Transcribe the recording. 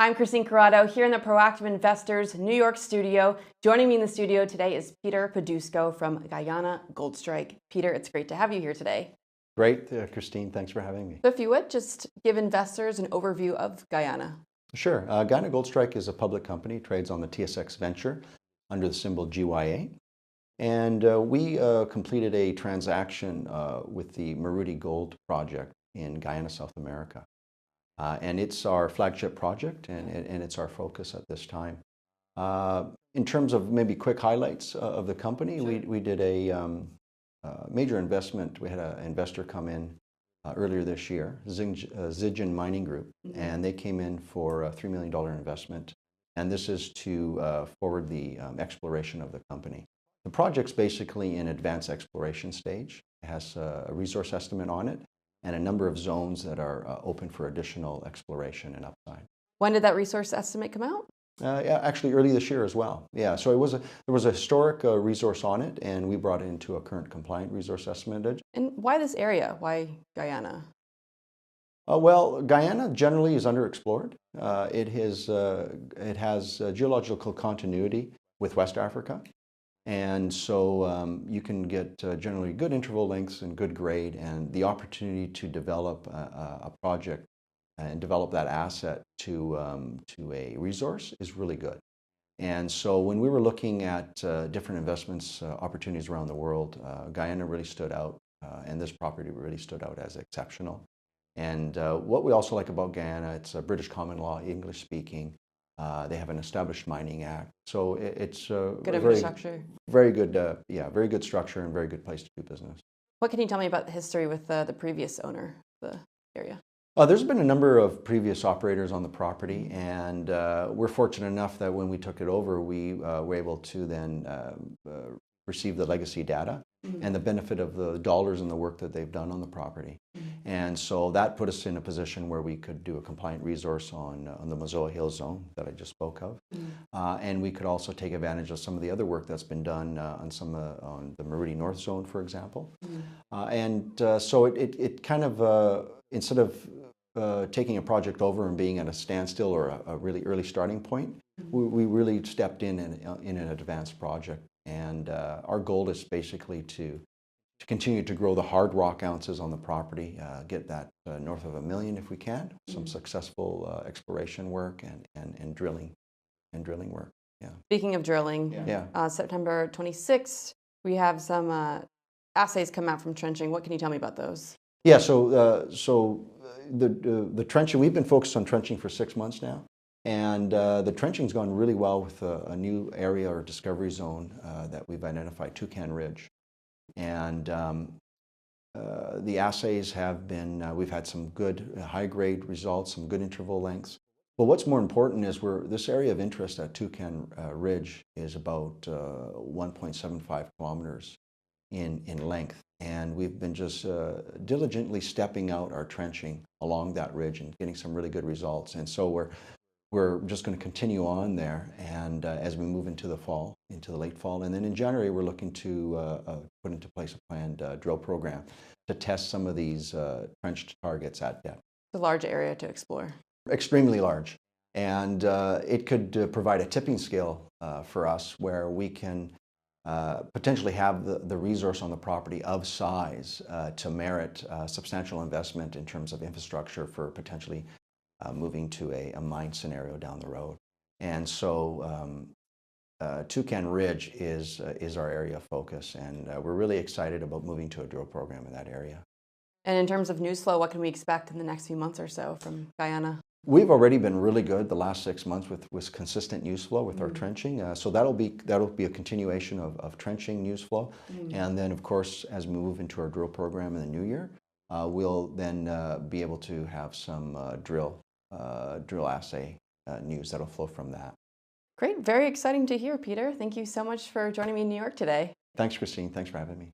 I'm Christine Corrado here in the Proactive Investors New York studio. Joining me in the studio today is Peter Padusco from Guyana Gold Strike. Peter, it's great to have you here today. Great, Christine. Thanks for having me. So if you would, just give investors an overview of Guyana. Sure. Guyana Gold Strike is a public company, trades on the TSX Venture under the symbol GYA. And we completed a transaction with the Maruti Gold Project in Guyana, South America. And it's our flagship project, and it's our focus at this time. In terms of maybe quick highlights of the company, Sure. we did a major investment. We had an investor come in earlier this year, Zijin Mining Group, and they came in for a $3 million investment. And this is to forward the exploration of the company. The project's basically in advanced exploration stage. It has a resource estimate on it and a number of zones that are open for additional exploration and upside. When did that resource estimate come out? Yeah, actually early this year as well. Yeah, so there was a historic resource on it, and we brought it into a current compliant resource estimate. And why this area? Why Guyana? Well, Guyana generally is underexplored. It has geological continuity with West Africa. And so you can get generally good interval lengths and good grade, and the opportunity to develop a project and develop that asset to a resource is really good. And so when we were looking at different investments opportunities around the world, Guyana really stood out, and this property really stood out as exceptional. And what we also like about Guyana, it's a British common law, English speaking. They have an established mining act, so it's Good infrastructure. Very good, very good structure and very good place to do business. What can you tell me about the history with the previous owner of the area? There's been a number of previous operators on the property, and we're fortunate enough that when we took it over, we were able to then receive the legacy data and the benefit of the dollars and the work that they've done on the property. And so that put us in a position where we could do a compliant resource on the Mozoa Hill zone that I just spoke of. And we could also take advantage of some of the other work that's been done on the Maruti North zone, for example. So it kind of, instead of taking a project over and being at a standstill or a really early starting point, we really stepped in an advanced project. And our goal is basically to continue to grow the hard rock ounces on the property, get that north of 1 million if we can, some successful exploration work and drilling work. Yeah. Speaking of drilling, September 26th, we have some assays come out from trenching. What can you tell me about those? Yeah, so the trenching, we've been focused on trenching for 6 months now. And the trenching's gone really well with a new area or discovery zone that we've identified, Toucan Ridge. And the assays have been, we've had some good high-grade results, some good interval lengths. But what's more important is this area of interest at Toucan Ridge is about 1.75 kilometers in length. And we've been just diligently stepping out our trenching along that ridge and getting some really good results. And so we're just going to continue on there, and as we move into the fall, into the late fall, and then in January we're looking to put into place a planned drill program to test some of these trenched targets at depth. It's a large area to explore. Extremely large, and it could provide a tipping scale for us where we can potentially have the resource on the property of size to merit substantial investment in terms of infrastructure for potentially moving to a mine scenario down the road. And so Toucan Ridge is our area of focus, and we're really excited about moving to a drill program in that area. And in terms of news flow, what can we expect in the next few months or so from Guyana? We've already been really good the last 6 months with consistent news flow with our trenching. So that'll be a continuation of trenching news flow. And then, of course, as we move into our drill program in the new year, we'll then be able to have some drill assay news that'll flow from that. Great. Very exciting to hear, Peter. Thank you so much for joining me in New York today. Thanks, Christine. Thanks for having me.